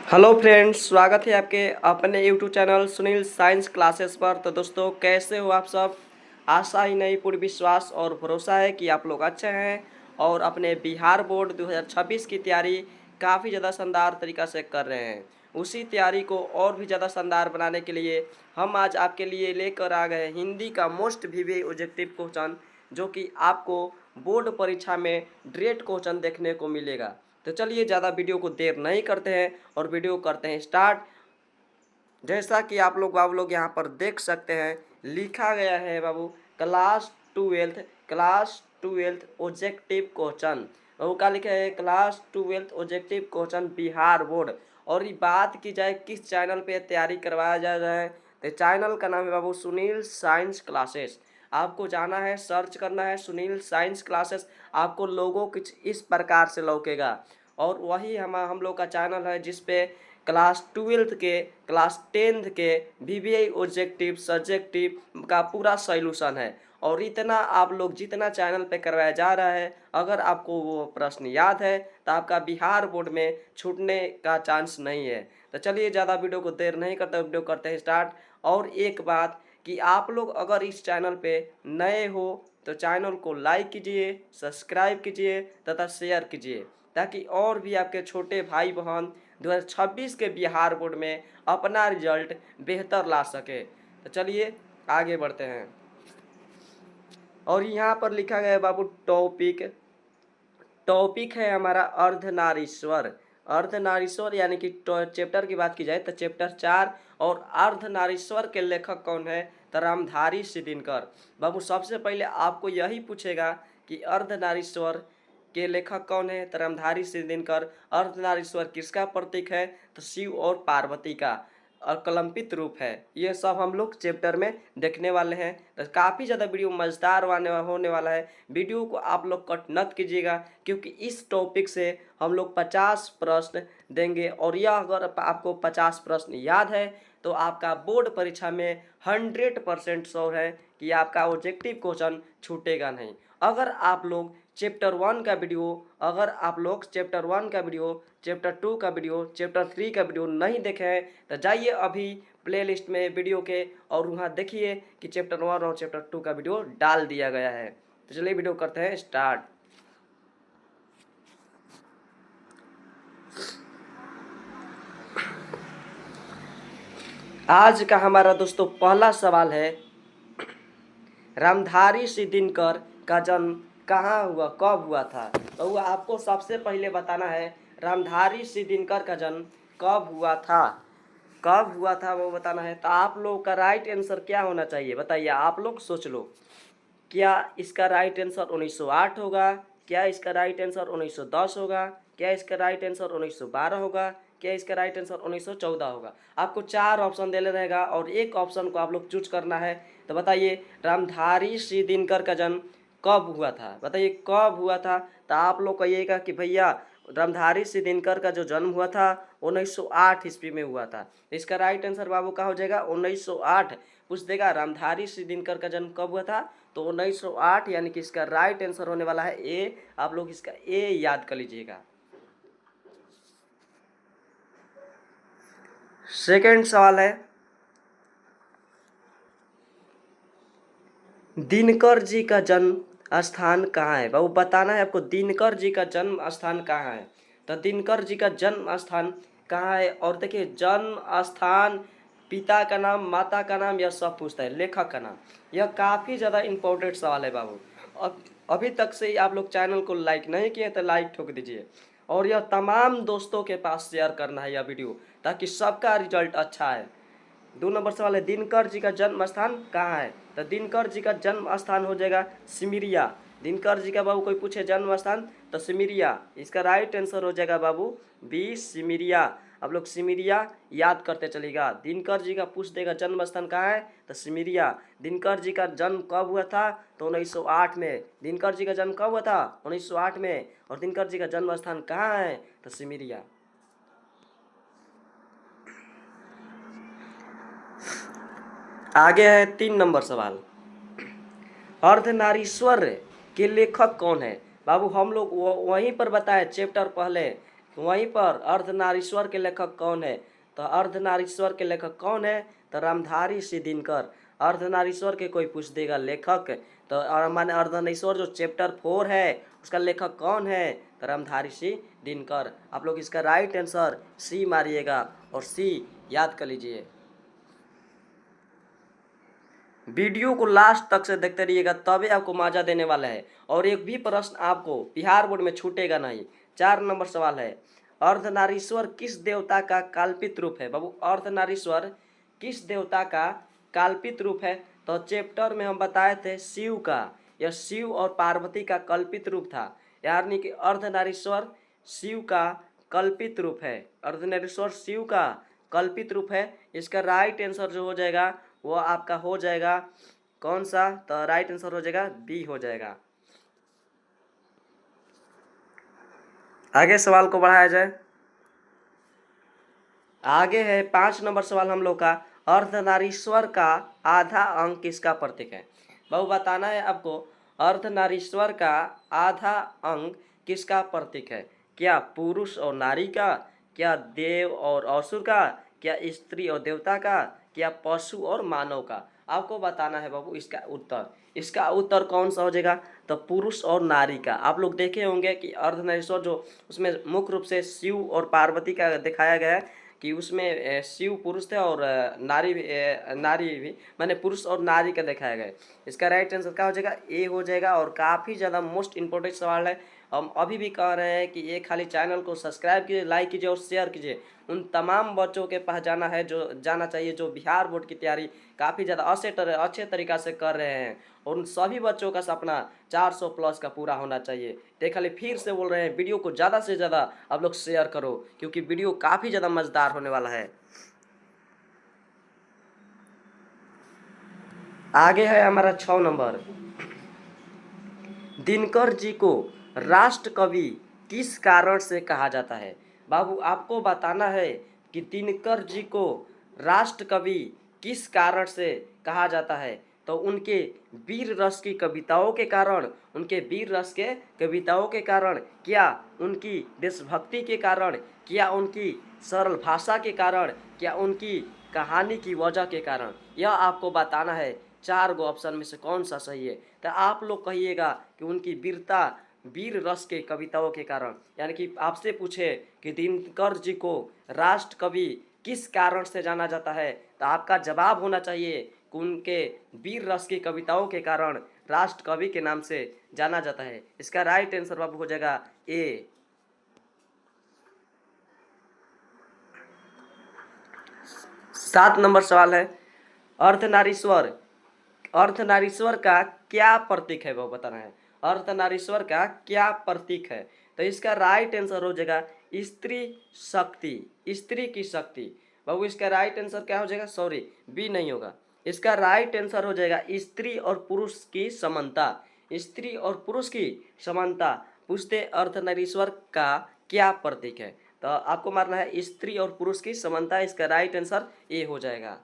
Hello friends, स्वागत है आपके अपने YouTube channel Sunil science classes पर। तो दोस्तों, कैसे हो आप सब। आशा ही नहीं, पूरी विश्वास और भरोसा है कि आप लोग अच्छे हैं और अपने बिहार बोर्ड 2026 की तैयारी काफ़ी ज़्यादा शानदार तरीक़ा से कर रहे हैं। उसी तैयारी को और भी ज़्यादा शानदार बनाने के लिए हम आज आपके लिए लेकर आ गए हिंदी का मोस्ट वीवी ऑब्जेक्टिव क्वेश्चन, जो कि आपको बोर्ड परीक्षा में डायरेक्ट क्वेश्चन देखने को मिलेगा। तो चलिए, ज़्यादा वीडियो को देर नहीं करते हैं और वीडियो करते हैं स्टार्ट। जैसा कि आप लोग यहाँ पर देख सकते हैं, लिखा गया है बाबू क्लास ट्वेल्थ ऑब्जेक्टिव क्वेश्चन। बाबू क्या लिखा है? Class twelfth objective question Bihar board. और ये बात की जाए किस चैनल पे तैयारी करवाया जा रहा है, तो चैनल का नाम है बाबू सुनील साइंस क्लासेस। आपको जाना है, सर्च करना है सुनील साइंस क्लासेस। आपको लोगो कुछ इस प्रकार से लौकेगा और वही हम लोग का चैनल है जिसपे क्लास ट्वेल्थ के, क्लास टेंथ के वीवीआई ऑब्जेक्टिव सब्जेक्टिव का पूरा सॉल्यूशन है। और इतना आप लोग जितना चैनल पे करवाया जा रहा है, अगर आपको वो प्रश्न याद है तो आपका बिहार बोर्ड में छूटने का चांस नहीं है। तो चलिए, ज़्यादा वीडियो को देर नहीं करते, वीडियो करते हैं स्टार्ट। और एक बात कि आप लोग अगर इस चैनल पे नए हो तो चैनल को लाइक कीजिए, सब्सक्राइब कीजिए तथा शेयर कीजिए, ताकि और भी आपके छोटे भाई बहन 2026 के बिहार बोर्ड में अपना रिजल्ट बेहतर ला सके। तो चलिए आगे बढ़ते हैं। और यहाँ पर लिखा गया है बाबू टॉपिक है हमारा अर्धनारीश्वर। अर्धनारीश्वर यानी कि चैप्टर की बात की जाए तो चैप्टर 4। और अर्धनारीश्वर के लेखक कौन है? तो रामधारी सिद्दीनकर। बाबू सबसे पहले आपको यही पूछेगा कि अर्धनारीश्वर के लेखक कौन है? तो रामधारी सिद्दीनकर। अर्धनारीश्वर किसका प्रतीक है? तो शिव और पार्वती का अकल्पित रूप है। ये सब हम लोग चैप्टर में देखने वाले हैं। तो काफ़ी ज़्यादा वीडियो मज़ेदार होने वाला है। वीडियो को आप लोग कट मत कीजिएगा, क्योंकि इस टॉपिक से हम लोग 50 प्रश्न देंगे। और यह अगर आपको 50 प्रश्न याद है तो आपका बोर्ड परीक्षा में 100% श्योर है कि आपका ऑब्जेक्टिव क्वेश्चन छूटेगा नहीं। अगर आप लोग चैप्टर 1 का वीडियो, चैप्टर 2 का वीडियो, चैप्टर 3 का वीडियो नहीं देखे हैं तो जाइए अभी प्लेलिस्ट में वीडियो के और वहाँ देखिए कि चैप्टर 1 और चैप्टर 2 का वीडियो डाल दिया गया है। तो चलिए वीडियो करते हैं स्टार्ट। आज का हमारा दोस्तों पहला सवाल है, रामधारी सिद्दीनकर का जन्म कहाँ हुआ, कब हुआ था? तो वो आपको सबसे पहले बताना है रामधारी सिद्दीनकर का जन्म कब हुआ था। वो बताना है। तो आप लोग का राइट आंसर क्या होना चाहिए बताइए, आप लोग सोच लो। क्या इसका राइट आंसर 1908 होगा? क्या इसका राइट आंसर 1910 होगा? क्या इसका राइट आंसर 1912 होगा? क्या इसका राइट आंसर 1914 होगा? आपको 4 ऑप्शन देने रहेगा और एक ऑप्शन को आप लोग चूज करना है। तो बताइए, रामधारी श्री दिनकर का जन्म कब हुआ था? बताइए कब हुआ था। तो आप लोग कहिएगा कि भैया रामधारी श्री दिनकर का जो जन्म हुआ था 1908 ईस्वी में हुआ था। इसका राइट आंसर बाबू का हो जाएगा 1908। पूछ देगा रामधारी श्री दिनकर का जन्म कब हुआ था, तो 1908 यानी कि इसका राइट आंसर होने वाला है ए। आप लोग इसका ए याद कर लीजिएगा। सेकंड सवाल है, दिनकर जी का जन्म स्थान कहाँ है? बाबू बताना है आपको, दिनकर जी का जन्म स्थान कहाँ है। तो दिनकर जी का जन्म स्थान कहाँ है? और देखिए, जन्म स्थान, पिता का नाम, माता का नाम, यह सब पूछता है, लेखक का नाम। यह काफ़ी ज़्यादा इम्पोर्टेंट सवाल है बाबू। अब अभी तक से ही आप लोग चैनल को लाइक नहीं किए तो लाइक ठोक दीजिए, और यह तमाम दोस्तों के पास शेयर करना है यह वीडियो, ताकि सबका रिजल्ट अच्छा है। 2 नंबर सवाल है, दिनकर जी का जन्म स्थान कहाँ है? तो दिनकर जी का जन्म स्थान हो जाएगा सिमरिया। दिनकर जी का बाबू कोई पूछे जन्म स्थान तो सिमरिया। इसका राइट आंसर हो जाएगा बाबू बी, सिमरिया। आप लोग सिमरिया याद करते चलेगा। दिनकर जी का पूछ देगा जन्म स्थान कहाँ है तो सिमरिया। दिनकर जी का जन्म कब हुआ था? तो 1908 में। दिनकर जी का जन्म कब हुआ था? 1908 में। और दिनकर जी का जन्म स्थान कहाँ है? तो सिमरिया। आगे है 3 नंबर सवाल, अर्धनारीश्वर के लेखक कौन है? बाबू हम लोग वहीं पर बताए चैप्टर पहले वहीं पर अर्धनारीश्वर के लेखक कौन है? तो अर्धनारीश्वर के लेखक कौन है? तो रामधारी सिंह दिनकर। अर्धनारीश्वर के कोई पूछ देगा लेखक, तो माने अर्धनारीश्वर जो चैप्टर 4 है उसका लेखक कौन है? तो रामधारी सिंह दिनकर। आप लोग इसका राइट आंसर सी मारिएगा और सी याद कर लीजिए। वीडियो को लास्ट तक से देखते रहिएगा, तभी आपको मजा देने वाला है। और एक भी प्रश्न आपको बिहार बोर्ड में छूटेगा नहीं। 4 नंबर सवाल है, अर्धनारीश्वर किस देवता का काल्पित रूप है? बाबू अर्धनारीश्वर किस देवता का काल्पित रूप है? तो चैप्टर में हम बताए थे शिव का। यह शिव और पार्वती का कल्पित रूप था, यानी कि अर्धनारीश्वर शिव का कल्पित रूप है। अर्धनारीश्वर शिव का कल्पित रूप है। इसका राइट आंसर जो हो जाएगा वो आपका हो जाएगा कौन सा? तो राइट आंसर हो जाएगा बी हो जाएगा। आगे सवाल को बढ़ाया जाए। आगे है 5 नंबर सवाल हम लोग का, अर्धनारीश्वर का आधा अंक किसका प्रतीक है? बाबू बताना है आपको, अर्धनारीश्वर का आधा अंक किसका प्रतीक है? क्या पुरुष और नारी का, क्या देव और असुर का, क्या स्त्री और देवता का, क्या पशु और मानव का? आपको बताना है बाबू इसका उत्तर। इसका उत्तर कौन सा हो जाएगा? तो पुरुष और नारी का। आप लोग देखे होंगे कि अर्धनारीश्वर जो उसमें मुख्य रूप से शिव और पार्वती का दिखाया गया है कि उसमें शिव पुरुष थे और नारी भी माने पुरुष और नारी का दिखाया गया है। इसका राइट आंसर क्या हो जाएगा? ए हो जाएगा। और काफ़ी ज़्यादा मोस्ट इंपॉर्टेंट सवाल है। हम अभी भी कह रहे हैं कि ये खाली चैनल को सब्सक्राइब कीजिए, लाइक कीजिए और शेयर कीजिए। उन तमाम बच्चों के पास जाना है जो जाना चाहिए जो बिहार बोर्ड की तैयारी काफ़ी ज़्यादा अच्छे तरीक़ा से कर रहे हैं। और उन सभी बच्चों का सपना 400 प्लस का पूरा होना चाहिए। तो खाली फिर से बोल रहे हैं, वीडियो को ज़्यादा से ज़्यादा आप लोग शेयर करो, क्योंकि वीडियो काफ़ी ज़्यादा मज़ेदार होने वाला है। आगे है हमारा 6 नंबर, दिनकर जी को राष्ट्र कवि किस कारण से कहा जाता है? बाबू आपको बताना है कि दिनकर जी को राष्ट्र कवि किस कारण से कहा जाता है? तो उनके वीर रस की कविताओं के कारण, उनके वीर रस के कविताओं के कारण, क्या उनकी देशभक्ति के कारण, क्या उनकी सरल भाषा के कारण, क्या उनकी कहानी की वजह के कारण? यह आपको बताना है। 4 गो ऑप्शन में से कौन सा सही है? तो आप लोग कहिएगा कि उनकी वीरता वीर रस के कविताओं के कारण। यानी कि आपसे पूछे कि दिनकर जी को राष्ट्र कवि किस कारण से जाना जाता है, तो आपका जवाब होना चाहिए कि उनके वीर रस की कविताओं के कारण राष्ट्र कवि के नाम से जाना जाता है। इसका राइट आंसर बाबू हो जाएगा ए। 7 नंबर सवाल है, अर्धनारीश्वर अर्धनारीश्वर का क्या प्रतीक है? वो बताना है अर्धनारीश्वर का क्या प्रतीक है। तो इसका राइट आंसर हो जाएगा स्त्री शक्ति, स्त्री की शक्ति। बाबू इसका राइट आंसर क्या हो जाएगा? सॉरी बी नहीं होगा। इसका राइट आंसर हो जाएगा स्त्री और पुरुष की समानता। स्त्री और पुरुष की समानता पूछते अर्धनारीश्वर का क्या प्रतीक है? तो आपको मारना है स्त्री और पुरुष की समानता। इसका राइट आंसर ए हो जाएगा।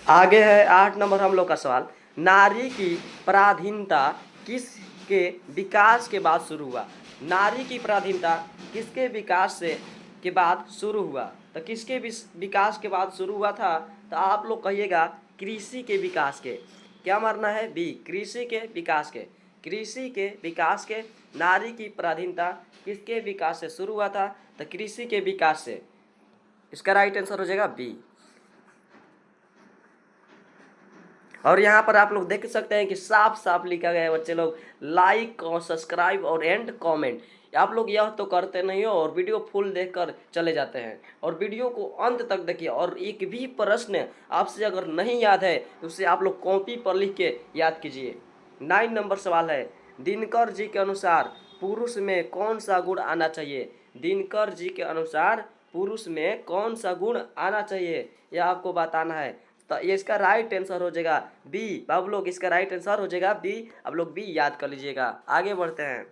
आगे है 8 नंबर हम लोग का सवाल, नारी की पराधीनता किसके विकास के बाद शुरू हुआ? नारी की पराधीनता किसके विकास से के बाद शुरू हुआ? तो किसके विकास के बाद शुरू हुआ था? तो आप लोग कहिएगा कृषि के विकास के। क्या मारना है? बी, कृषि के विकास के। कृषि के विकास के नारी की पराधीनता किसके विकास से शुरू हुआ था? तो कृषि के विकास से। इसका राइट आंसर हो जाएगा बी। और यहाँ पर आप लोग देख सकते हैं कि साफ साफ लिखा गया है बच्चे लोग, लाइक और सब्सक्राइब और एंड कमेंट। आप लोग यह तो करते नहीं हो और वीडियो फुल देखकर चले जाते हैं। और वीडियो को अंत तक देखिए। और एक भी प्रश्न आपसे अगर नहीं याद है तो उसे आप लोग कॉपी पर लिख के याद कीजिए। 9 नंबर सवाल है, दिनकर जी के अनुसार पुरुष में कौन सा गुण आना चाहिए? दिनकर जी के अनुसार पुरुष में कौन सा गुण आना चाहिए, यह आपको बताना है। तो ये इसका राइट आंसर हो जाएगा बी। बाबू लोग इसका राइट आंसर हो जाएगा बी। आप लोग बी याद कर लीजिएगा। आगे बढ़ते हैं।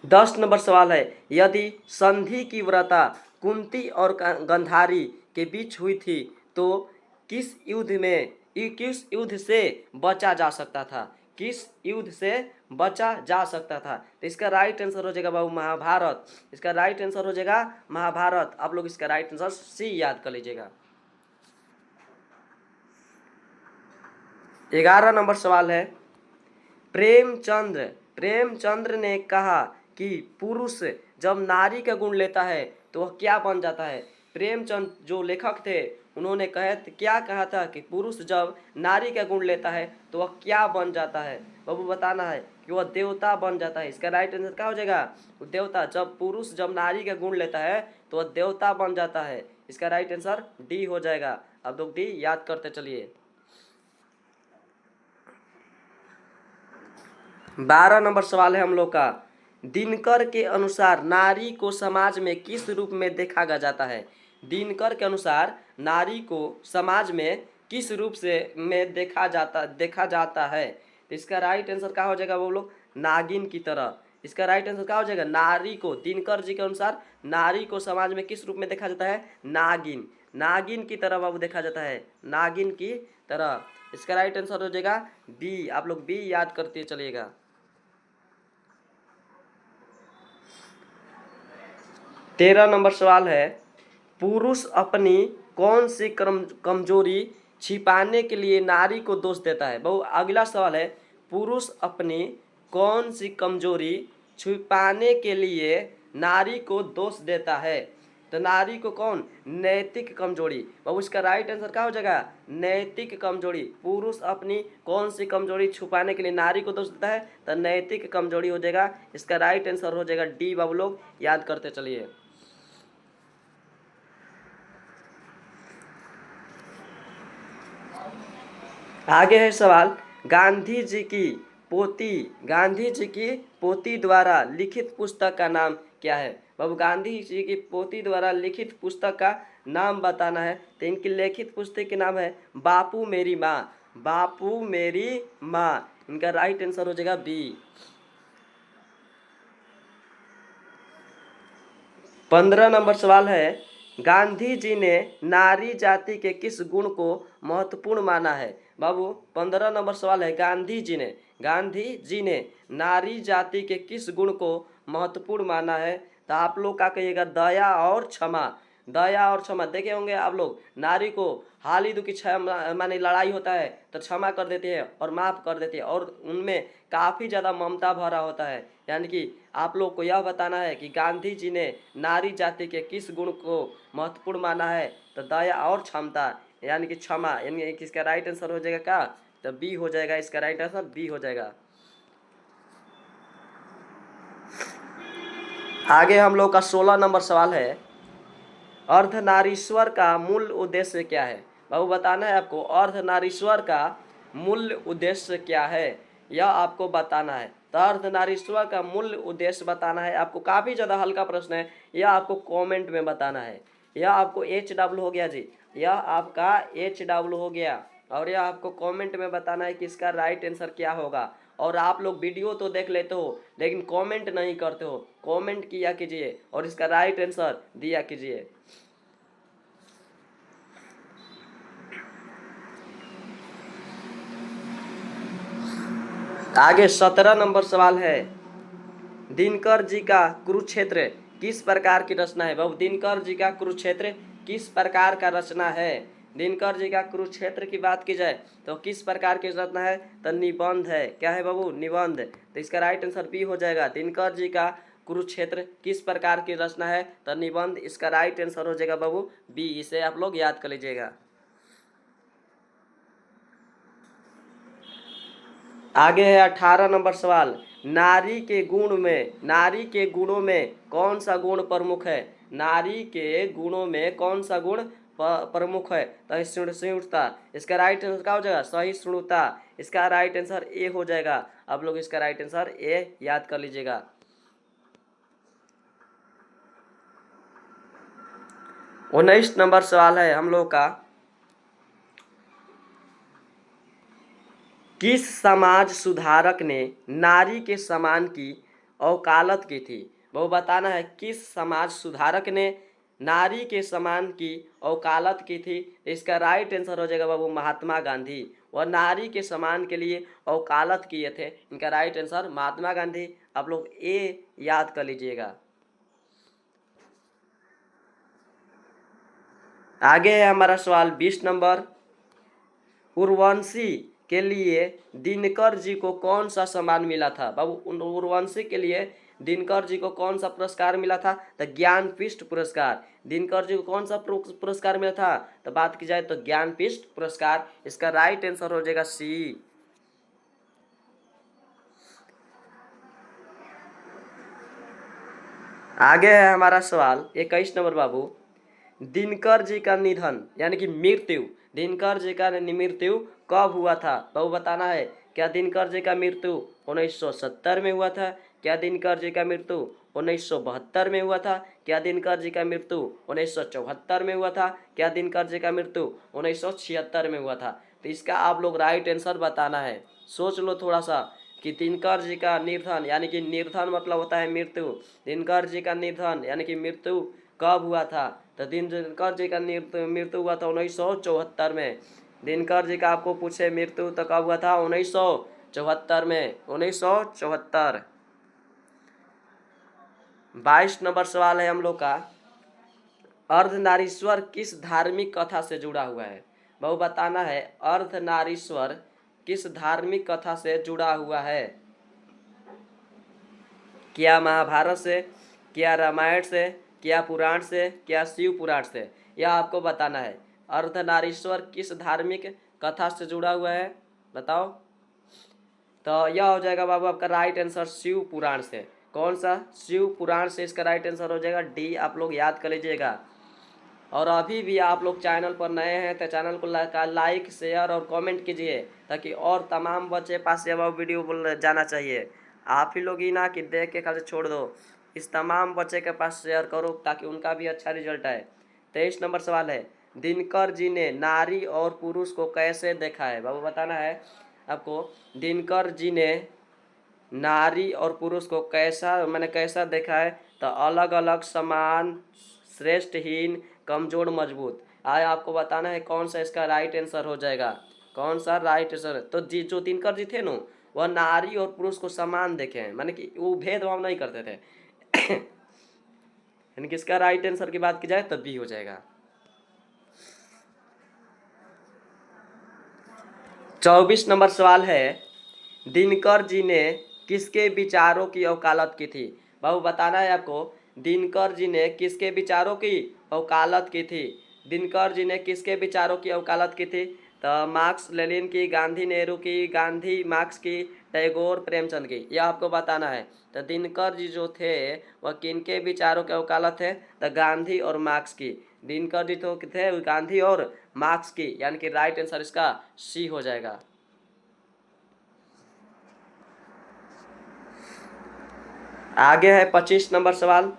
10 नंबर सवाल है, यदि संधि की व्रता कुंती और गंधारी के बीच हुई थी तो किस युद्ध से बचा जा सकता था, किस युद्ध से बचा जा सकता था। तो इसका राइट आंसर हो जाएगा बाबू महाभारत। इसका राइट आंसर हो जाएगा महाभारत। आप लोग इसका राइट आंसर सी याद कर लीजिएगा। 11 नंबर सवाल है, प्रेमचंद्र ने कहा कि पुरुष जब नारी का गुण लेता है तो वह क्या बन जाता है। प्रेमचंद जो लेखक थे उन्होंने क्या कहा था कि पुरुष जब नारी का गुण लेता है तो वह क्या बन जाता है। बाबू बताना है कि वह देवता बन जाता है। इसका राइट आंसर क्या हो जाएगा, देवता। जब पुरुष जब नारी का गुण लेता है तो वह देवता बन जाता है। इसका राइट आंसर डी हो जाएगा। अब लोग डी याद करते चलिए। 12 नंबर सवाल है हम लोग का, दिनकर के अनुसार नारी को समाज में किस रूप में देखा जाता है। दिनकर के अनुसार नारी को समाज में किस रूप से में देखा जाता है। तो इसका राइट आंसर क्या हो जाएगा वो लोग, नागिन की तरह। इसका राइट आंसर क्या हो जाएगा, नारी को, दिनकर जी के अनुसार नारी को समाज में किस रूप में देखा जाता है, नागिन की तरह बाबू देखा जाता है, नागिन की तरह। इसका राइट आंसर हो जाएगा बी। आप लोग बी याद करते चलिएगा। 13 नंबर सवाल है, पुरुष अपनी कौन सी कमजोरी छिपाने के लिए नारी को दोष देता है। बहु अगला सवाल है, पुरुष अपनी कौन सी कमजोरी छिपाने के लिए नारी को दोष देता है। तो नारी को कौन, नैतिक कमजोरी। बाबू इसका राइट आंसर क्या हो जाएगा, नैतिक कमजोरी। पुरुष अपनी कौन सी कमजोरी छुपाने के लिए नारी को दोष देता है, तो नैतिक कमजोरी हो जाएगा। इसका राइट आंसर हो जाएगा डी। बाबू लोग याद करते चलिए। आगे है सवाल, गांधी जी की पोती द्वारा लिखित पुस्तक का नाम क्या है। बाबू गांधी जी की पोती द्वारा लिखित पुस्तक का नाम बताना है। तो इनकी लिखित पुस्तक के नाम है बापू मेरी माँ, बापू मेरी माँ। इनका राइट आंसर हो जाएगा बी। 15 नंबर सवाल है, गांधी जी ने नारी जाति के किस गुण को महत्वपूर्ण माना है। बाबू 15 नंबर सवाल है, गांधी जी ने नारी जाति के किस गुण को महत्वपूर्ण माना है। तो आप लोग क्या कहिएगा, दया और क्षमा। देखे होंगे आप लोग, नारी को हाल ही दुखी माने लड़ाई होता है तो क्षमा कर देती है और माफ़ कर देती है, और उनमें काफ़ी ज़्यादा ममता भरा होता है। यानी कि आप लोग को यह बताना है कि गांधी जी ने नारी जाति के किस गुण को महत्वपूर्ण माना है। तो दया और क्षमता, यानी कि क्षमा। यानी कि इसका राइट आंसर हो जाएगा क्या, तो बी हो जाएगा। इसका राइट आंसर बी हो जाएगा। आगे हम लोग का 16 नंबर सवाल है, अर्धनारीश्वर का मूल उद्देश्य क्या है। बाबू बताना है आपको, अर्धनारीश्वर का मूल उद्देश्य क्या है, यह आपको बताना है। तो अर्धनारीश्वर का मूल उद्देश्य बताना है आपको। काफ़ी ज़्यादा हल्का प्रश्न है, यह आपको कमेंट में बताना है। यह आपको HW हो गया जी, यह आपका HW हो गया, और यह आपको कमेंट में बताना है कि इसका राइट आंसर क्या होगा। और आप लोग वीडियो तो देख लेते हो लेकिन कमेंट नहीं करते हो, कमेंट किया कीजिए और इसका राइट आंसर दिया कीजिए। आगे 17 नंबर सवाल है, दिनकर जी का कुरुक्षेत्र किस प्रकार की रचना है। बाबू दिनकर जी का कुरुक्षेत्र किस प्रकार का रचना है। दिनकर जी का कुरुक्षेत्र की बात की जाए तो किस प्रकार की रचना है, तो निबंध है। क्या है बाबू, निबंध। तो इसका राइट आंसर बी हो जाएगा। दिनकर जी का कुरुक्षेत्र किस प्रकार की रचना है, तो निबंध। इसका राइट आंसर हो जाएगा बाबू बी। इसे आप लोग याद कर लीजिएगा। आगे है 18 नंबर सवाल, नारी के गुणों में कौन सा गुण प्रमुख है। नारी के गुणों में कौन सा गुण प्रमुख है, तो सहिष्णुता। इसका राइट आंसर क्या हो जाएगा, सहिष्णुता। इसका राइट आंसर ए हो जाएगा। आप लोग इसका राइट आंसर ए याद कर लीजिएगा। 19 नंबर सवाल है हम लोग का, किस समाज सुधारक ने नारी के सम्मान की वकालत की थी। वो बताना है किस समाज सुधारक ने नारी के समान की वकालत की थी। इसका राइट आंसर हो जाएगा बाबू महात्मा गांधी। और नारी के समान के लिए वकालत किए थे, इनका राइट आंसर महात्मा गांधी। आप लोग ए याद कर लीजिएगा। आगे है हमारा सवाल 20 नंबर। उर्वशी के लिए दिनकर जी को कौन सा सम्मान मिला था? बाबू उर्वशी के लिए दिनकर जी को कौन सा पुरस्कार मिला था? तो ज्ञानपीठ पुरस्कार। दिनकर जी को कौन सा पुरस्कार मिला था? तो बात की जाए तो ज्ञानपीठ पुरस्कार। इसका राइट आंसर हो जाएगा सी। आगे है हमारा सवाल 21 नंबर बाबू। दिनकर जी का निधन यानी कि मृत्यु, दिनकर जी का मृत्यु कब हुआ था? बाबू बताना है। क्या दिनकर जी का मृत्यु 1970 में हुआ था? क्या दिनकर जी का मृत्यु 1972 में हुआ था? क्या दिनकर जी का मृत्यु 1974 में हुआ था? क्या दिनकर जी का मृत्यु 1976 में हुआ था? तो इसका आप लोग राइट आंसर बताना है। सोच लो थोड़ा सा कि दिनकर जी का निधन यानी कि निर्धन मतलब होता है मृत्यु। दिनकर जी का निधन यानी कि मृत्यु कब हुआ था? तो दिनकर जी का मृत्यु हुआ था 1974 में। दिनकर जी का आपको पूछे मृत्यु तो कब हुआ था? 1974 में, 1974। 22 नंबर सवाल है हम लोग का। अर्धनारीश्वर किस धार्मिक कथा से जुड़ा हुआ है? बहु बताना है। अर्धनारीश्वर किस धार्मिक कथा से जुड़ा हुआ है? क्या महाभारत से, क्या रामायण से, क्या पुराण से, क्या शिव पुराण से? यह आपको बताना है। अर्धनारीश्वर किस धार्मिक कथा से जुड़ा हुआ है बताओ। तो यह हो जाएगा बाबू आपका राइट आंसर शिव पुराण से। कौन सा? शिव पुराण से इसका राइट आंसर हो जाएगा डी। आप लोग याद कर लीजिएगा। और अभी भी आप लोग चैनल पर नए हैं तो चैनल को लाइक शेयर और कमेंट कीजिए, ताकि और तमाम बच्चे पास ये वीडियो बोल जाना चाहिए। आप ही लोग ही ना कि देख के खाली छोड़ दो, इस तमाम बच्चे के पास शेयर करो ताकि उनका भी अच्छा रिजल्ट आए। 23 नंबर सवाल है। दिनकर जी ने नारी और पुरुष को कैसे देखा है? बाबू बताना है आपको। दिनकर जी ने नारी और पुरुष को कैसा देखा है? तो अलग अलग, समान, श्रेष्ठहीन, कमजोर, मजबूत। आया आपको बताना है कौन सा इसका राइट आंसर हो जाएगा। कौन सा राइट आंसर? तो जी जो दिनकर जी थे ना, वह नारी और पुरुष को समान देखे हैं, माने कि वो भेदभाव नहीं करते थे। यानी कि इसका राइट आंसर की बात की जाए तब भी हो जाएगा। 24 नंबर सवाल है। दिनकर जी ने किसके विचारों की वकालत की थी? बाबू बताना है आपको। दिनकर जी ने किसके विचारों की वकालत की थी? दिनकर जी ने किसके विचारों की वकालत की थी? तो मार्क्स लेनिन की, गांधी नेहरू की, गांधी मार्क्स की, टैगोर प्रेमचंद की। यह आपको बताना है। तो दिनकर जी जो थे वह किनके विचारों की वकालत है? तो गांधी और मार्क्स की। दिनकर जी तो थे गांधी और मार्क्स की, यानी कि राइट आंसर इसका सी हो जाएगा। आगे है 25 नंबर सवाल।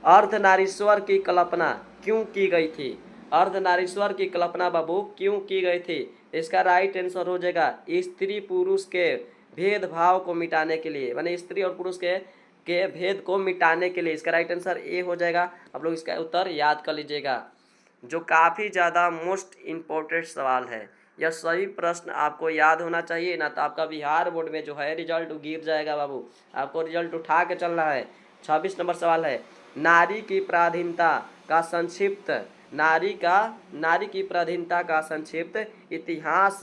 अर्धनारीश्वर की कल्पना क्यों की गई थी? अर्धनारीश्वर की कल्पना बाबू क्यों की गई थी? इसका राइट आंसर हो जाएगा स्त्री पुरुष के भेदभाव को मिटाने के लिए, माने स्त्री और पुरुष के भेद को मिटाने के लिए। इसका राइट आंसर ए हो जाएगा। आप लोग इसका उत्तर याद कर लीजिएगा, जो काफ़ी ज़्यादा मोस्ट इम्पोर्टेंट सवाल है। यह सही प्रश्न आपको याद होना चाहिए, ना तो आपका बिहार बोर्ड में जो है रिजल्ट गिर जाएगा बाबू। आपको रिजल्ट उठा के चलना है। 26 नंबर सवाल है। नारी की पराधीनता का संक्षिप्त नारी की पराधीनता का संक्षिप्त इतिहास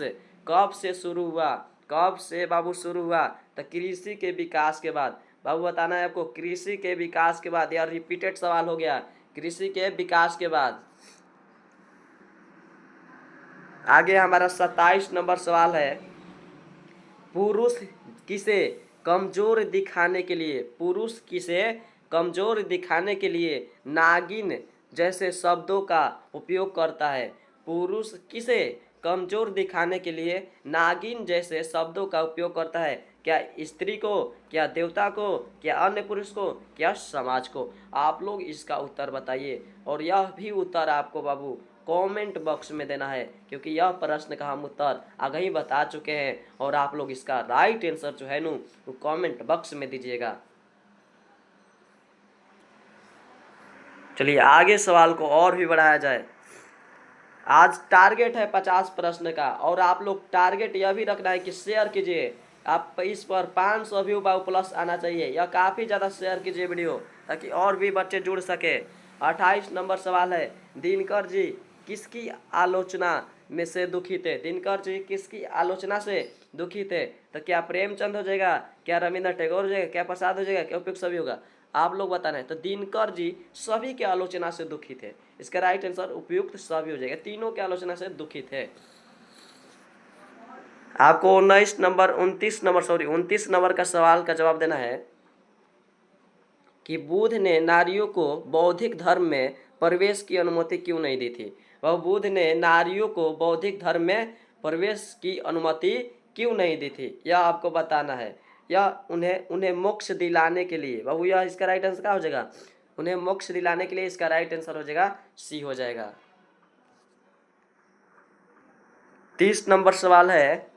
कब से शुरू हुआ? कब से बाबू शुरू हुआ? तो कृषि के विकास के बाद। बाबू बताना है आपको, कृषि के विकास के बाद। यह रिपीटेड सवाल हो गया, कृषि के विकास के बाद। आगे हमारा 27 नंबर सवाल है। पुरुष किसे कमजोर दिखाने के लिए, पुरुष किसे कमजोर दिखाने के लिए नागिन जैसे शब्दों का उपयोग करता है? पुरुष किसे कमजोर दिखाने के लिए नागिन जैसे शब्दों का उपयोग करता है? क्या स्त्री को, क्या देवता को, क्या अन्य पुरुष को, क्या समाज को? आप लोग इसका उत्तर बताइए। और यह भी उत्तर आपको बाबू कमेंट बॉक्स में देना है, क्योंकि यह प्रश्न का हम उत्तर आगे ही बता चुके हैं। और आप लोग इसका राइट आंसर जो है नु वो कमेंट बॉक्स में दीजिएगा। चलिए आगे सवाल को और भी बढ़ाया जाए। आज टारगेट है 50 प्रश्न का, और आप लोग टारगेट यह भी रखना है कि शेयर कीजिए। आप इस पर 500 व्यू प्लस आना चाहिए। यह काफ़ी ज़्यादा शेयर कीजिए वीडियो, ताकि और भी बच्चे जुड़ सके। 28 नंबर सवाल है, दिनकर जी किसकी आलोचना में से दुखी थे? दिनकर जी किसकी आलोचना से दुखी थे? तो क्या प्रेमचंद हो जाएगा, क्या रविंद्र टैगोर हो जाएगा, क्या प्रसाद हो जाएगा, क्या उपयुक्त सभी होगा? आप लोग बताना है। तो दिनकर जी सभी के आलोचना से दुखी थे। इसका राइट आंसर उपयुक्त सभी हो जाएगा, तीनों के आलोचना से दुखी थे। आपको 29 नंबर का सवाल का जवाब देना है कि बुद्ध ने नारियों को बौद्धिक धर्म में प्रवेश की अनुमति क्यों नहीं दी थी? वह बुद्ध ने नारियों को बौद्धिक धर्म में प्रवेश की अनुमति क्यों नहीं दी थी, यह आपको बताना है। यह उन्हें मोक्ष दिलाने के लिए। बाबू यह इसका राइट आंसर क्या हो जाएगा? उन्हें मोक्ष दिलाने के लिए। इसका राइट आंसर हो जाएगा सी हो जाएगा। 30 नंबर सवाल है,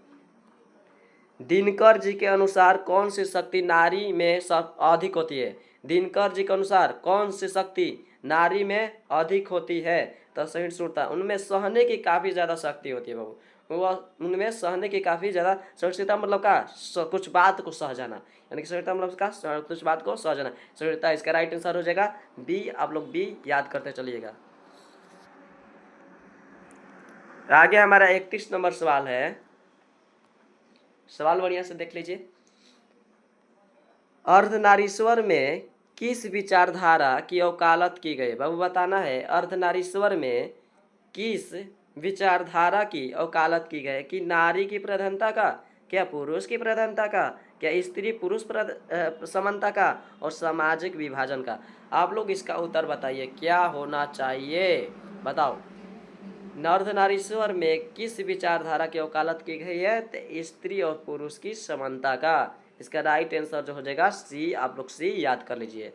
दिनकर जी के अनुसार कौन सी शक्ति नारी में अधिक होती है? दिनकर जी के अनुसार कौन सी शक्ति नारी में अधिक होती है? तो सही सुनता, उनमें सहने की काफ़ी ज़्यादा शक्ति होती है बाबू। वह उनमें सहने की काफ़ी ज़्यादा सहनशीलता, मतलब का कुछ बात को सह जाना, यानी कि सहनशीलता मतलब का कुछ बात को सह जाना, सहनशीलता। इसका राइट आंसर हो जाएगा बी। आप लोग बी याद करते चलिएगा। आगे हमारा 31 नंबर सवाल है, सवाल बढ़िया से देख लीजिए। अर्धनारीश्वर में किस विचारधारा की वकालत की गई? बाबू बताना है, अर्धनारीश्वर में किस विचारधारा की वकालत की गई? कि नारी की प्रधानता का, क्या पुरुष की प्रधानता का, क्या स्त्री पुरुष समानता का, और सामाजिक विभाजन का? आप लोग इसका उत्तर बताइए, क्या होना चाहिए? बताओ। अर्धनारीश्वर में किस विचारधारा की वकालत की गई है? तो स्त्री और पुरुष की समानता का। इसका राइट आंसर जो हो जाएगा सी। आप लोग सी याद कर लीजिए।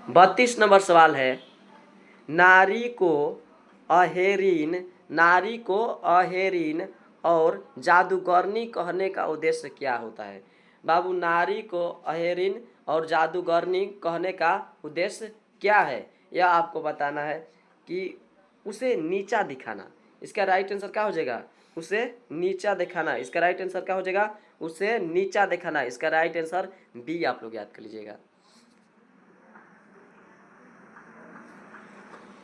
32 नंबर सवाल है, नारी को अहेरिन और जादूगरनी कहने का उद्देश्य क्या होता है? बाबू नारी को अहेरिन और जादूगरनी कहने का उद्देश्य क्या है, यह आपको बताना है। कि उसे नीचा दिखाना। इसका राइट आंसर क्या हो जाएगा? उसे नीचा दिखाना। इसका राइट आंसर क्या हो जाएगा? उसे नीचा दिखाना। इसका राइट आंसर बी आप लोग याद कर लीजिएगा।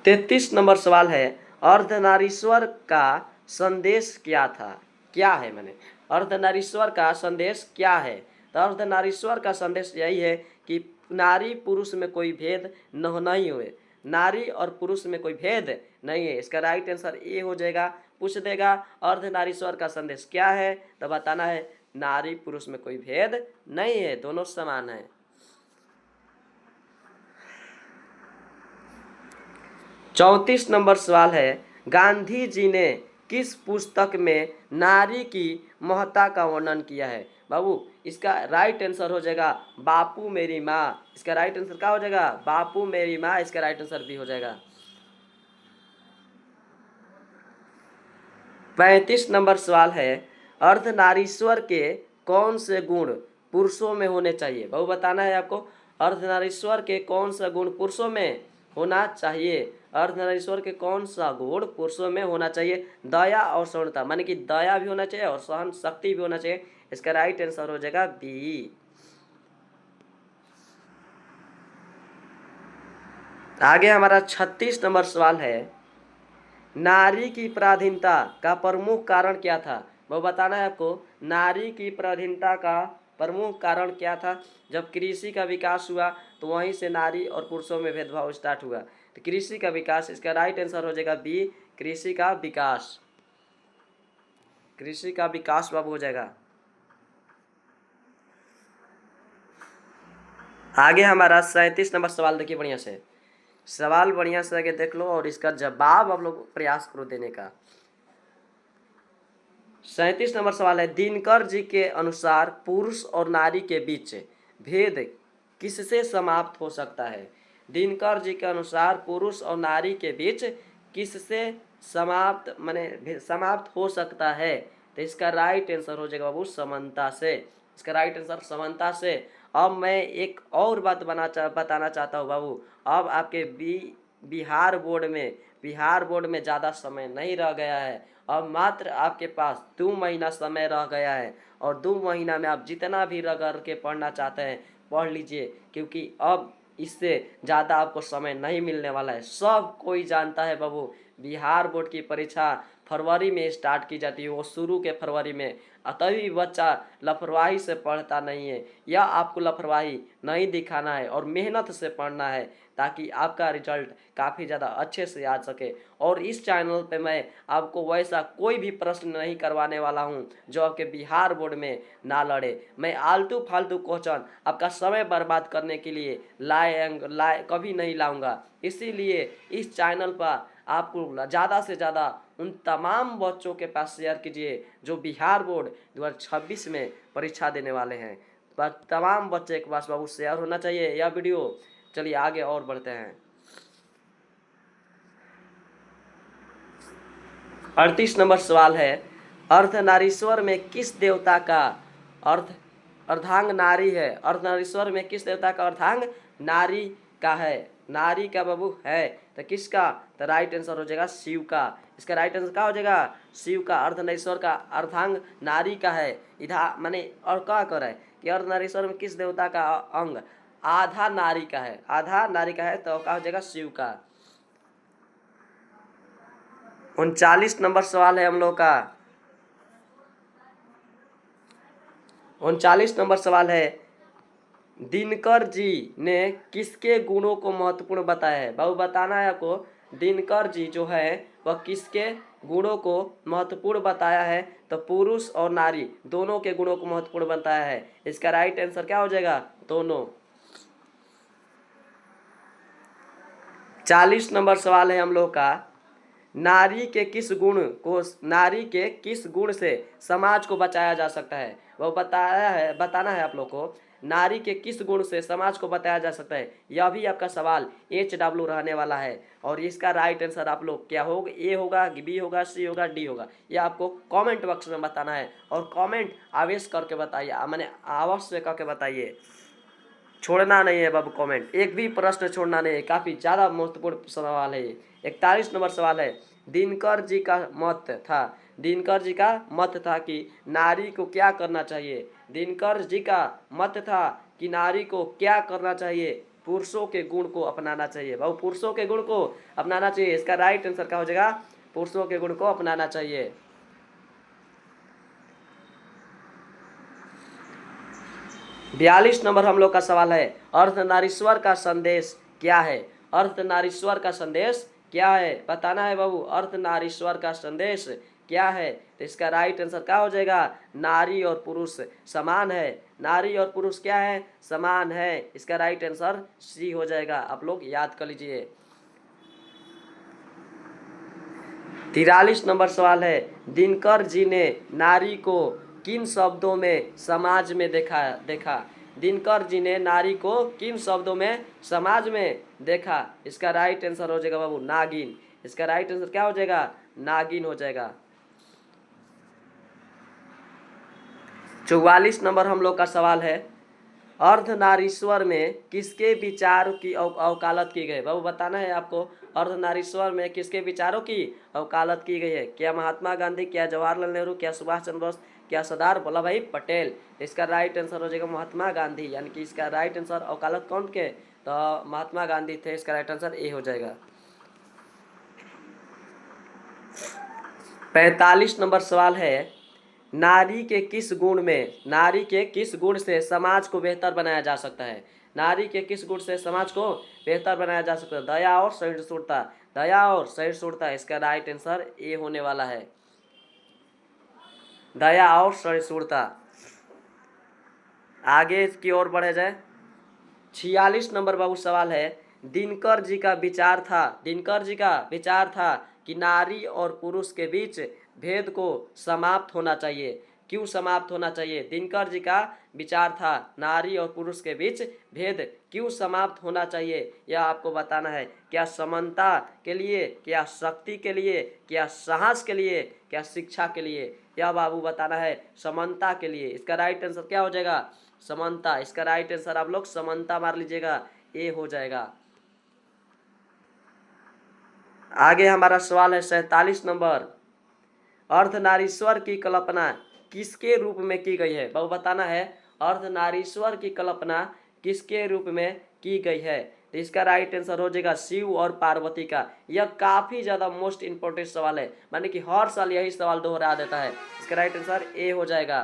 33 नंबर सवाल है, अर्धनारीश्वर का संदेश क्या था? क्या है मैंने अर्धनारीश्वर का संदेश क्या है? तो अर्धनारीश्वर का संदेश यही है कि नारी पुरुष में कोई भेद नहीं हुए। नारी और पुरुष में कोई भेद नहीं है। इसका राइट आंसर ए हो जाएगा। पूछ देगा अर्धनारीश्वर का संदेश क्या है, तो बताना है नारी पुरुष में कोई भेद नहीं है, दोनों समान है। 34 नंबर सवाल है, गांधी जी ने किस पुस्तक में नारी की महत्ता का वर्णन किया है? बाबू इसका राइट आंसर हो जाएगा बापू मेरी माँ। इसका राइट आंसर क्या हो जाएगा? बापू मेरी माँ। इसका राइट आंसर बी हो जाएगा। 35 नंबर सवाल है, अर्धनारीश्वर के कौन से गुण पुरुषों में होने चाहिए? बाबू बताना है आपको, अर्धनारीश्वर के कौन सा गुण पुरुषों में होना चाहिए? अर्धनारीश्वर के कौन सा गुण पुरुषों में होना चाहिए? दया और सौम्यता, माने कि दया भी होना चाहिए और सहन शक्ति भी होना चाहिए। इसका राइट आंसर हो जाएगा बी। आगे हमारा 36 नंबर सवाल है, नारी की पराधीनता का प्रमुख कारण क्या था? वो बताना है आपको, नारी की पराधीनता का प्रमुख कारण क्या था? जब कृषि का विकास हुआ तो वहीं से नारी और पुरुषों में भेदभाव स्टार्ट हुआ। तो कृषि का विकास। इसका राइट आंसर हो जाएगा बी, कृषि का विकास। कृषि का विकास बाबू हो जाएगा। आगे हमारा 37 नंबर सवाल देखिए बढ़िया से। सवाल बढ़िया से आगे देख लो और इसका जवाब आप लोग प्रयास करो देने का। 37 नंबर सवाल है, दिनकर जी के अनुसार पुरुष और नारी के बीच भेद किससे समाप्त हो सकता है? दिनकर जी के अनुसार पुरुष और नारी के बीच किससे समाप्त हो सकता है? तो इसका राइट आंसर हो जाएगा बाबू समानता से। इसका राइट आंसर समानता से। अब मैं एक और बात बताना चाहता हूँ बाबू। अब आपके बिहार बोर्ड में ज़्यादा समय नहीं रह गया है। अब मात्र आपके पास 2 महीना समय रह गया है और 2 महीना में आप जितना भी रगड़ के पढ़ना चाहते हैं पढ़ लीजिए, क्योंकि अब इससे ज़्यादा आपको समय नहीं मिलने वाला है। सब कोई जानता है बाबू, बिहार बोर्ड की परीक्षा फरवरी में स्टार्ट की जाती है, वो शुरू के फरवरी में। तभी बच्चा लापरवाही से पढ़ता नहीं है। या आपको लापरवाही नहीं दिखाना है और मेहनत से पढ़ना है, ताकि आपका रिजल्ट काफ़ी ज़्यादा अच्छे से आ सके। और इस चैनल पे मैं आपको वैसा कोई भी प्रश्न नहीं करवाने वाला हूँ जो आपके बिहार बोर्ड में ना लड़े। मैं आलतू फालतू क्वेश्चन आपका समय बर्बाद करने के लिए लाए कभी नहीं लाऊंगा। इसीलिए इस चैनल पर आपको ज़्यादा से ज़्यादा उन तमाम बच्चों के पास शेयर कीजिए जो बिहार बोर्ड 2026 में परीक्षा देने वाले हैं। पर तमाम बच्चे के पास बाबू शेयर होना चाहिए यह वीडियो। चलिए आगे और बढ़ते हैं। 38 नंबर सवाल है, अर्धनारीश्वर में किस देवता का अर्धांग नारी है? अर्धनारीश्वर में किस देवता का अर्धांग नारी का है? नारी का बाबू है तो किसका? तो राइट आंसर हो जाएगा शिव का। इसका राइट आंसर क्या हो जाएगा? शिव का। अर्धनारीश्वर का अर्धांग नारी का है। इधर माने और क्या कर है कि अर्धनारीश्वर में किस देवता का अंग आधा नारी का है? आधा नारी का है तो क्या हो जाएगा? शिव का। 39 नंबर सवाल है हम लोग का। 39 नंबर सवाल है, दिनकर जी ने किसके गुणों को महत्वपूर्ण बताया है? बाबू बताना है आपको, दिनकर जी जो है वह किसके गुणों को महत्वपूर्ण बताया है? तो पुरुष और नारी दोनों के गुणों को महत्वपूर्ण बताया है। इसका राइट आंसर क्या हो जाएगा? दोनों। 40 नंबर सवाल है हम लोग का, नारी के किस गुण से समाज को बचाया जा सकता है? वो बताना है आप लोग को, नारी के किस गुण से समाज को बचाया जा सकता है। यह भी आपका सवाल HW रहने वाला है और इसका राइट आंसर आप लोग क्या होगा? ए होगा, बी होगा, सी होगा, डी होगा। यह आपको कमेंट बॉक्स में बताना है और कमेंट आवेश करके बताइए, मैंने अवश्य करके बताइए, छोड़ना नहीं है बाबू कमेंट, एक भी प्रश्न छोड़ना नहीं है। काफ़ी ज़्यादा महत्वपूर्ण सवाल है ये। 41 नंबर सवाल है, दिनकर जी का मत था कि नारी को क्या करना चाहिए? दिनकर जी का मत था कि नारी को क्या करना चाहिए? पुरुषों के गुण को अपनाना चाहिए। बाबू पुरुषों के गुण को अपनाना चाहिए। इसका राइट आंसर क्या हो जाएगा? पुरुषों के गुण को अपनाना चाहिए। 42 नंबर हम लोग का सवाल है, अर्धनारीश्वर का संदेश क्या है? अर्धनारीश्वर का संदेश क्या है? बताना है बाबू, अर्धनारीश्वर का संदेश क्या है? तो इसका राइट आंसर क्या हो जाएगा? नारी और पुरुष समान है। नारी और पुरुष क्या है? समान है। इसका राइट आंसर सी हो जाएगा। आप लोग याद कर लीजिए। 43 नंबर सवाल है, दिनकर जी ने नारी को किन शब्दों में समाज में देखा? दिनकर जी ने नारी को किन शब्दों में समाज में देखा? इसका राइट आंसर हो जाएगा बाबू नागिन। इसका राइट आंसर क्या हो जाएगा? नागिन हो जाएगा। 44 नंबर हम लोग का सवाल है, अर्धनारीश्वर में किसके विचार की वकालत की गई? बाबू बताना है आपको, अर्धनारीश्वर में किसके विचारों की वकालत की गई है? क्या महात्मा गांधी, क्या जवाहरलाल नेहरू, क्या सुभाष चंद्र बोस, क्या सरदार वल्लभ भाई पटेल? इसका राइट आंसर हो जाएगा महात्मा गांधी। यानी कि इसका राइट आंसर वकालत कौन के? तो महात्मा गांधी थे। इसका राइट आंसर ए हो जाएगा। 45 नंबर सवाल है, नारी के किस गुण से समाज को बेहतर बनाया जा सकता है? नारी के किस गुण से समाज को बेहतर बनाया जा सकता है? दया और सहिष्णुता। दया और सहिष्णुता। इसका राइट आंसर ए होने वाला है, दया और सहिष्णुता। आगे की ओर बढ़े जाए। 46 नंबर बाबू सवाल है, दिनकर जी का विचार था कि नारी और पुरुष के बीच भेद को समाप्त होना चाहिए। क्यों समाप्त होना चाहिए? दिनकर जी का विचार था नारी और पुरुष के बीच भेद क्यों समाप्त होना चाहिए, यह आपको बताना है। क्या समानता के लिए, क्या शक्ति के लिए, क्या साहस के लिए, क्या शिक्षा के लिए? यह बाबू बताना है समानता के लिए। इसका राइट आंसर क्या हो जाएगा? समानता। इसका राइट आंसर आप लोग समानता मार लीजिएगा, ए हो जाएगा। आगे हमारा सवाल है 47 नंबर, अर्धनारीश्वर की कल्पना किसके रूप में की गई है? बहु बताना है अर्धनारीश्वर की कल्पना किसके रूप में की गई है? तो इसका राइट आंसर हो जाएगा शिव और पार्वती का। यह काफी ज्यादा मोस्ट इंपोर्टेंट सवाल है, माने कि हर साल यही सवाल दोहरा देता है। इसका राइट आंसर ए हो जाएगा।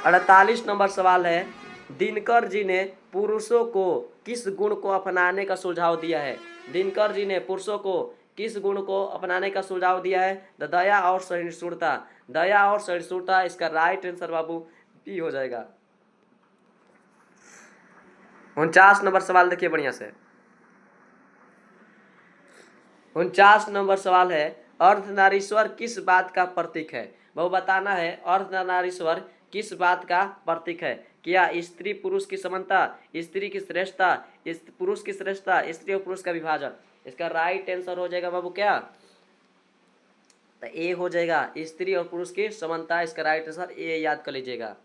48 नंबर सवाल है, दिनकर जी ने पुरुषों को किस गुण को अपनाने का सुझाव दिया है? दिनकर जी ने पुरुषों को किस गुण को अपनाने का सुझाव दिया है? दया और सहिष्णुता। दया और सहिष्णुता, इसका राइट आंसर बाबू बी हो जाएगा। 49 नंबर सवाल देखिए बढ़िया से। 49 नंबर सवाल है, अर्धनारीश्वर किस बात का प्रतीक है? वो बताना है अर्धनारीश्वर किस बात का प्रतीक है? क्या स्त्री पुरुष की समानता, स्त्री की श्रेष्ठता, पुरुष की श्रेष्ठता, स्त्री और पुरुष का विभाजन? इसका राइट आंसर हो जाएगा बाबू क्या? तो ए हो जाएगा, स्त्री और पुरुष की समानता। इसका राइट आंसर ए याद कर लीजिएगा।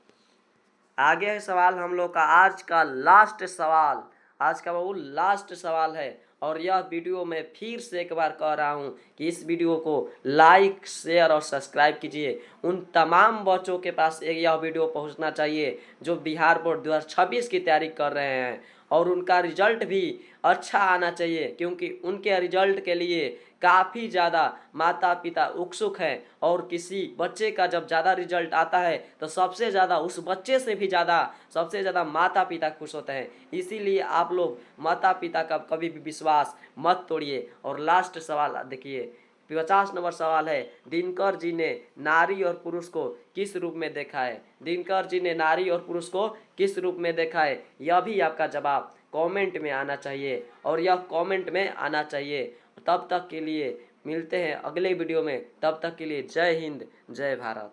आगे है सवाल हम लोग का आज का लास्ट सवाल, आज का बाबू लास्ट सवाल है। और यह वीडियो मैं फिर से एक बार कह रहा हूँ कि इस वीडियो को लाइक शेयर और सब्सक्राइब कीजिए। उन तमाम बच्चों के पास यह वीडियो पहुँचना चाहिए जो बिहार बोर्ड 2026 की तैयारी कर रहे हैं, और उनका रिजल्ट भी अच्छा आना चाहिए, क्योंकि उनके रिजल्ट के लिए काफ़ी ज़्यादा माता पिता उत्सुक हैं। और किसी बच्चे का जब ज़्यादा रिजल्ट आता है तो सबसे ज़्यादा उस बच्चे से भी ज़्यादा सबसे ज़्यादा माता पिता खुश होते हैं। इसीलिए आप लोग माता पिता का कभी भी विश्वास मत तोड़िए। और लास्ट सवाल देखिए, 50 नंबर सवाल है, दिनकर जी ने नारी और पुरुष को किस रूप में देखा है? दिनकर जी ने नारी और पुरुष को किस रूप में देखा है? यह भी आपका जवाब कमेंट में आना चाहिए, और यह कमेंट में आना चाहिए। तब तक के लिए मिलते हैं अगले वीडियो में, तब तक के लिए जय हिंद जय भारत।